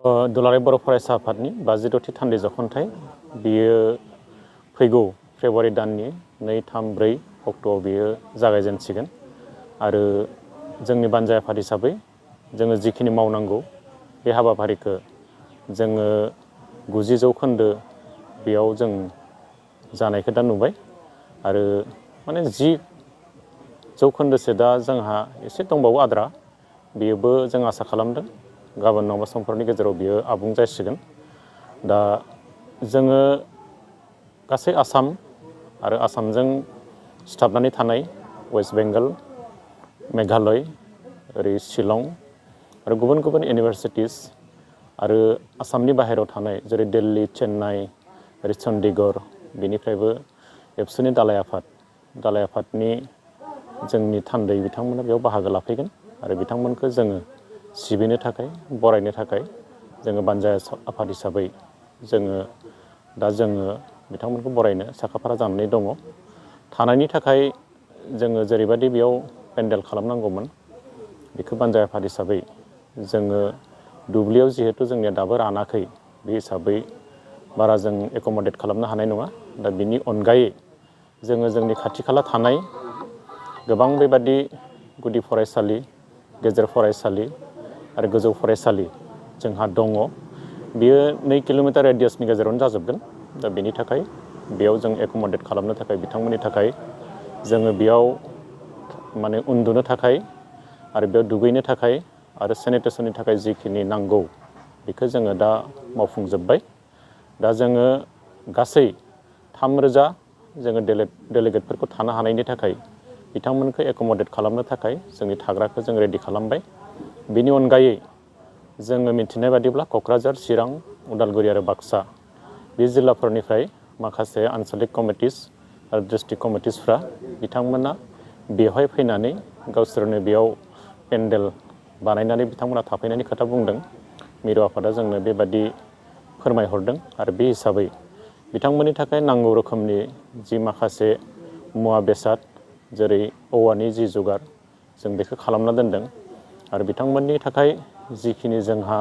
दुलाराय बर' फरायसा आफादनि 56थि थान्दै जख'न्थाइ बियो फैगौ फेब्रुवारि दाननि 2, 3, 4 अक्ट'आव बियो जागायजेनसिगोन आरो जोंनि बानजाय आफाद हिसाबै जोङो जिखिनि मावनांगौ बे हाबाफारिखौ जोङो 90 जौखोन्दो बेयाव जों जानायखौ दा नुबाय आरो माने 10 जौखोन्दोसो दा जोंहा एसे दंबावो आद्रा बेयोबो जों आसा खालामदों गाबोन नङाबा समफोरनि गेजेराव बियो आबुं जासिगोन। दा जोङो गासै आसाम आरो आसामजों सिथाबनानै थानाय वेस्ट बेंगल, मेघालय, ओरै शिलं आरो गुबुन गुबुन इउनिभारसिटिस आरो आसामनि बाहेरायाव थानाय जेरै दिल्ली, चेन्नाइ, ओरै चन्डीगढ़ बेनिफ्रायबो एबसुनि दालाय आफादनि जोंनि थान्दै बिथांमोना बेयाव बाहागो लाफैगोन आरो बिथांमोनखौ जोङो सिबिनो थाखाय बरायनो थाखाय जोङो बानजाय आफाद हिसाबै जोङो बिथांमोनखौ बरायनो साखाफारा जानानै दङ। थानायनि थाखाय जोङो जेरैबायदि बेयाव पेन्डेल खालामनांगौमोन बेखौ बानजाय आफाद हिसाबै जोङो दुब्लियाव जिहेतु जोंनिया दाबो रानाखै बे हिसाबै बारा जों एकमडेट खालामनो हानाय नङा। दा बिनि अनगायै जोङो जोंनि खाथि खाला थानाय गोबां बेबादि गुदि फरायसालि, गेजेर फरायसालि आरो गोजौ फरायसालि जोंहा दङ। बियो 2 किल'मिटार रेडियासनि गेजेरावनो जाजोबगोन। दा बेनि थाखाय बेयाव जों एकमडेट खालामनो थाखाय बिथांमोननि थाखाय जोङो बेयाव माने उन्दुनो थाखाय आरो बेयाव दुगैनो थाखाय आरो सेनिटेसननि थाखाय जिखिनि नांगौ बेखौ जोङो दा मावफुंजोब्बाय। दा जोङो गासै 3,000 जोङो डेलिगेटफोरखौ थानो हानायनि थाखाय बिथांमोनखौ एकमडेट खालामनो थाखाय जोंनि थाग्राखौ जों रेडि खालामबाय। बेनि अनगायै जोङो मिथिनाय बादिब्ला क'क्राझार, चिरां, उदालगुरि आरो बाक्सा बे जिल्लाफोरनिफ्राय माखासे आनसलिक कमिटिस आरो डिस्ट्रिक्ट कमिटिसफ्रा बिथांमोना बेवहाय फैनानै गावसोरनो बेयाव पेन्डेल बानायनानै बिथांमोना थाफैनायनि खोथा बुंदों। मिरु आफादा जोंनो बेबादि फोरमायहरदों आरो बे हिसाबै बिथांमोननि थाखाय नांगौ रोखोमनि जि माखासे मुवा बेसाद जेरै औवानि जि जुगार जों बेखौ खालामना दोनदों आरो बिथांमोननि थाखाय जिखिनि जोंहा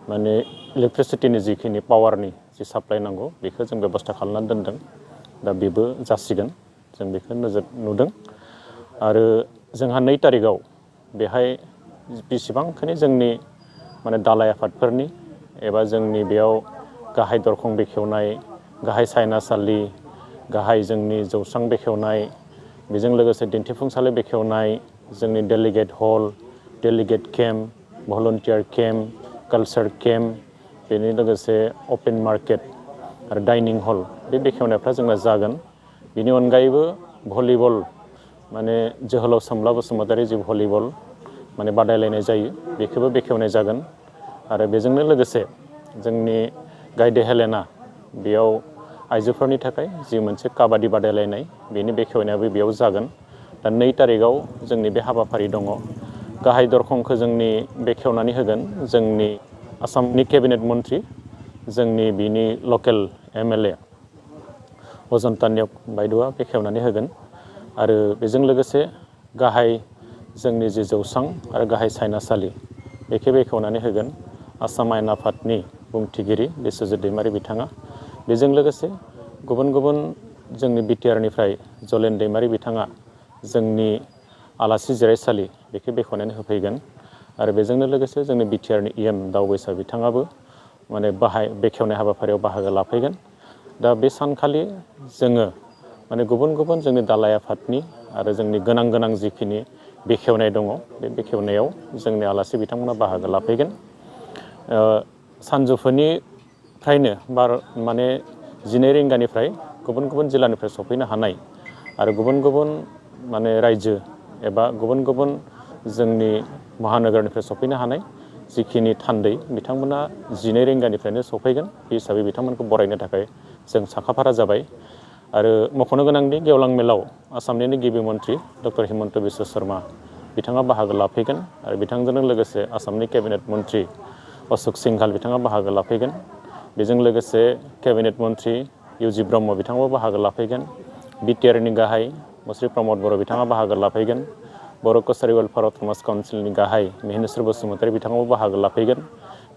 माने इलेक्ट्रिसिटिनि जिखिनि पावारनि जि साप्लाइ नांगौ बेखौ जों बेबस्था खालामनानै दोनदों। दा बेबो जासिगोन जों बेखौ नोजोर नुदों आरो जोंहा 2 तारिखआव बेहाय बेसेबांखिनि जोंनि माने दालाय आफादफोरनि एबा जोंनि बेयाव गाहाय दरखं बेखेवनाय, गाहाय सायनासालि, गाहाय जोंनि जौस्रां बेखेवनाय, बेजों लोगोसे दिन्थिफुंसालि बेखेवनाय, जोंनि delegate hall, delegate camp, volunteer camp, culture camp, बेनि लोगोसे अपेन मार्केट आरो डाइनिं हल बे बेखेवनायफ्रा जोंना जागोन। बेनि अनगायैबो भलिबल माने जोहोलाव सोमब्ला बसुमतारी जि भलिबल माने बादायलायनाय जायो बेखौबो बेखेवनाय जागोन आरो बेजोंनो लोगोसे जोंनि गायदे हेलेना बेयाव आइजोफोरनि थाखाय जि मोनसे काबादि बादायलायनाय बेनि बेखेवनायाबो बेयाव जागोन। दा 2 तारिखआव जोंनि बे हाबाफारि दङ। गाहाय दरखंखौ जोंनि बेखेवनानै होगोन जोंनि आसामनि केबिनेट मन्थ्रि, जोंनि बिनि लकेल MLA अजन्ता नेउग बायद'आ बेखेवनानै होगोन आरो बेजों लोगोसे गाहाय जोंनि जि जौस्रां आरो गाहाय सायनासालि बेखौ बेखेवनानै होगोन आसाम आयेन आफादनि बुंथिगिरि बिस्वजित दैमारि बिथाङा। बेजों लोगोसे गुबुन गुबुन जोंनि बिटिआरनिफ्राय जलेन दैमारि बिथाङा जोंनि आलासि जिरायसालि बेखौ बेखेवनानै होफैगोन आरो बेजोंनो लोगोसे जोंनि बिटिआरनि EM दावबैसा बिथाङाबो माने बेखेवनाय हाबाफारियाव बाहागो लाफैगोन। दा बे सानखालि जोङो माने गुबुन गुबुन जोंनि दालाय आफादनि आरो जोंनि गोनां जिखिनि बेखेवनाय दङ बे बेखेवनायाव जोंनि आलासि बिथांमोना बाहागो लाफैगोन। सानजौफुनिफ्रायनो माने 12 रिंगानिफ्राय गुबुन गुबुन जिल्लानिफ्राय सफैनो हानाय आरो गुबुन गुबुन माने रायजो एबा गुबुन गुबुन जोंनि महानगरनिफ्राय सफैनो हानाय जिखिनि थान्दै बिथांमोना 12 रिंगानिफ्रायनो सफैगोन। बे हिसाबै बिथांमोनखौ बरायनो थाखाय जों साखाफारा जाबाय आरो मख'नो गोनांदि गेवलां मेलाव आसामनिनो गिबि मन्थ्रि डक्टर हिमन्त बिश्व शर्मा बिथाङा बाहागो लाफैगोन आरो बिथांजों लोगोसे आसामनि केबिनेट मन्थ्रि अशोक सिंघाल बिथाङा बाहागो लाफैगोन। बेजों लोगोसे केबिनेट मन्थ्रि इउजि ब्रह्म बिथाङाबो बाहागो लाफैगोन। बिटिआरनि गाहाय मुस्रि प्रमद बर' बिथाङा बाहागो लाफैगोन। बर' कसारि वेलफेयार अट'नमास काउन्सिलनि गाहाय मिहिनेश्वर बसुमतारी बिथाङाबो बाहागो लाफैगोन।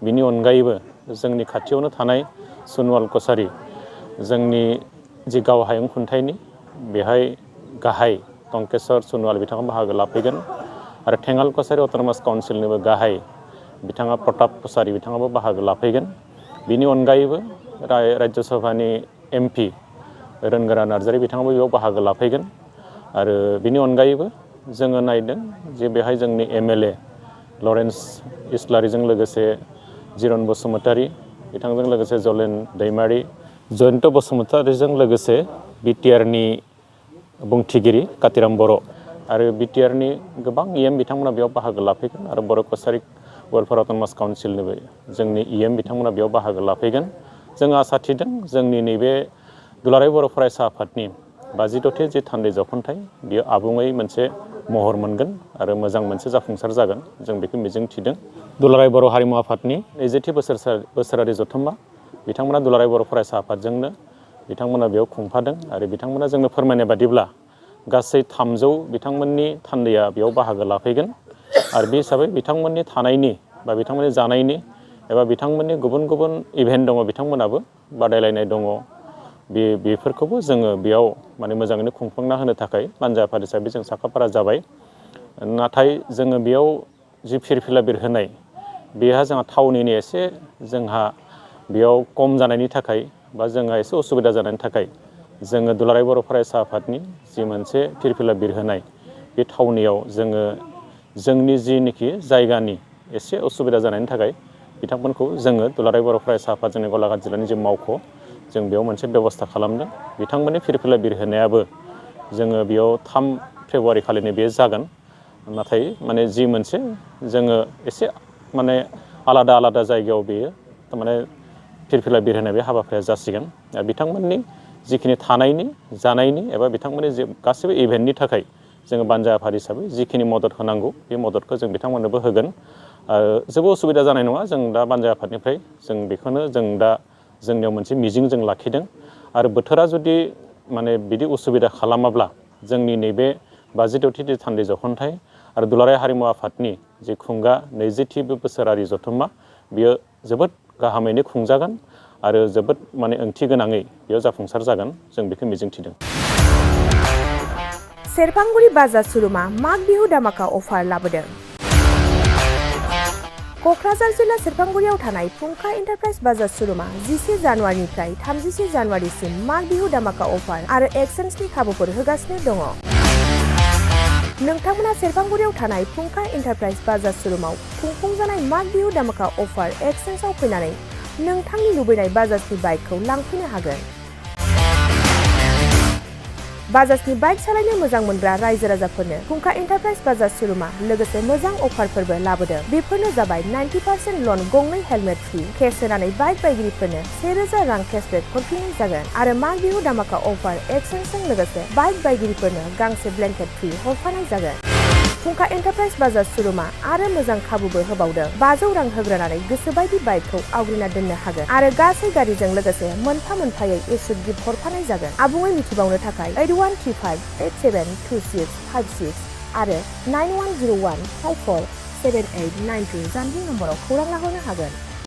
बिनि अनगायैबो जोंनि खाथियावनो थानाय सनवाल कसारि जोंनि जि गाव हायुं खुंथायनि बेहाय गाहाय टंकेश्वर सनवाल बिथाङा बाहागो लाफैगोन आरो थेङाल कसारि अट'नमास काउन्सिलनिबो गाहाय बिथाङा प्रताप कसारि बिथाङाबो बाहागो लाफैगोन। बिनि अनगायैबो राज्य सभानि MP रोनगोरा नार्जारि बिथाङाबो बेयाव बाहागो लाफैगोन आरो बिनि अनगायैबो जोङो नायदों जे बेहाय जोंनि MLA लरेन्स इस्लारिजों लोगोसे जिरन बसुमतारी बिथांजों लोगोसे जलेन दैमारि जयन्त बसुमतारीजों लोगोसे BTRनि बुंथिगिरि कातिराम बर' आरो BTRनि गोबां EM बिथांमोना बेयाव बाहागो लाफैगोन आरो बर' कसारि वेलफेयार अट'नमास काउन्सिलनिबो जोंनि EM बिथांमोना बेयाव बाहागो लाफैगोन। जों आसा थिदों जोंनि नैबे दुलाराय बर' फरायसा आफादनि 56थि जि थान्दै जख'न्थाइ बियो आबुङै मोनसे महर मोनगोन आरो मोजां मोनसे जाफुंसार जागोन जों बेखौ मिजिं थिदों। दुलाराय बर' हारिमु आफादनि 20थि बोसोरारि जथुम्मा बिथांमोना दुलाराय बर' फरायसा आफादजोंनो बिथांमोना बेयाव खुंफादों आरो बिथांमोना जोंनो फोरमायनाय बादिब्ला गासै 300 बिथांमोननि थान्दैया बेयाव बाहागो लाफैगोन आरो बे हिसाबै बिथांमोननि थानायनि बा बिथांमोननि जानायनि एबा बिथांमोननि गुबुन गुबुन इभेन्ट दङ बिथांमोनाबो बादायलायनाय दङ बेफोरखौबो जोङो बेयाव माने मोजाङैनो खुंफुंना होनो थाखाय बानजा आफाद हिसाबै जों साखाफारा जाबाय। नाथाय जोङो बेयाव जि फिरफिला बिरहोनाय बेहा जोंहा थावनिनि एसे जोंहा बेयाव खम जानायनि थाखाय बा जोंहा एसे उसुबिदा जानायनि थाखाय जोङो दुलाराय बर' फरायसा आफादनि जि मोनसे फिरफिला बिरहोनाय बे थावनियाव जोङो जोंनि जिनिखि जायगानि एसे उसुबिदा जानायनि थाखाय बिथांमोनखौ जोङो दुलाराय बर' फरायसा आफाद जोंनि गलाघाट जिल्लानि जि मावख' जों बेयाव मोनसे बेबस्था खालामदों। बिथांमोननि फिरफिला बिरहोनायाबो जोङो बेयाव 3 फेब्रुवारि खालिनो बे जागोन। नाथाय माने जि मोनसे जोङो एसे माने आलादा जायगायाव बेयो माने फिरफिला बिरहोनाय बे हाबाफारिया जासिगोन। बिथांमोननि जिखिनि थानायनि जानायनि एबा बिथांमोननि जे गासैबो इभेन्टनि थाखाय जोङो बानजा आफाद हिसाबै जिखिनि मदद होनांगौ बे मददखौ जों बिथांमोननोबो होगोन। जेबो उसुबिदा जानाय नङा जों दा बानजा आफादनिफ्राय जों बेखौनो जों दा जोंनियाव मोनसे मिजिं जों लाखिदों आरो बोथोरा जुदि माने बिदि उसुबिदा खालामाब्ला जोंनि नैबे 56थि थान्दै जख'न्थाइ आरो दुलाराय हारिमु आफादनि जि खुंगा 20थि बोसोरारि जथुम्मा बियो जोबोद गाहामैनो खुंजागोन आरो जोबोद माने ओंथि गोनाङै बेयाव जाफुंसार जागोन जों बेखौ मिजिंथिदों। सेरफांगुरि बाजार सुरुमा माग बिहु दामाका अफार लाबोदों। क'क्राझार जिल्ला सेरफांगुरियाव थानाय फुंखा एन्टारप्राइज बाजार सुरुमा 11 जानुवारिनिफ्राय 31 जानुवारिसिम माग बिहु दामाका अफार आरो एक्सचेन्जनि खाबुफोर होगासिनो दङ। नोंथांमोना सेरफांगुरियाव थानाय फुंखा एन्टारप्राइज बाजार सुरुमाव खुंफुंजानाय माग बिहु दामाका अफार एक्सचेन्जआव फैनानै नोंथांनि लुबैनाय बाजाजनि बाइकखौ लांफैनो हागोन। बाजाजनि बाइक सालायनो मोजां मोनग्रा रायजो राजाफोरनो फुंखा एन्टारप्राइज बाजार सुरुमा लोगोसे मोजां अफारफोरबो लाबोदों। बेफोरनो जाबाय 90% लन गंनै हेलमेट फ्रि, केस होनानै बाइक बायगिरिफोरनो 1000 रां केसबेक हरफिननाय जागोन आरो माग बिहु दामाका अफार एक्सचेन्जजों लोगोसे बाइक बायगिरिफोरनो गांसे ब्लेंकेट फ्रि हरफानाय जागोन। फुंखा एन्टारप्राइज बाजार सुरुमा आरो मोजां खाबुबो होबावदों। 500 रां होग्रोनानै गोसोबायदि बाइकखौ आवग्रिना दोननो हागोन आरो गासै गारिजों लोगोसे मोनफा-मोनफायै इस्यु गिफ्ट हरफानाय जागोन। आबुङै मिथिबावनो थाखाय 8135872656 आरो 9101547892 जानबुं नम्बराव खौरां लाहरनो हागोन।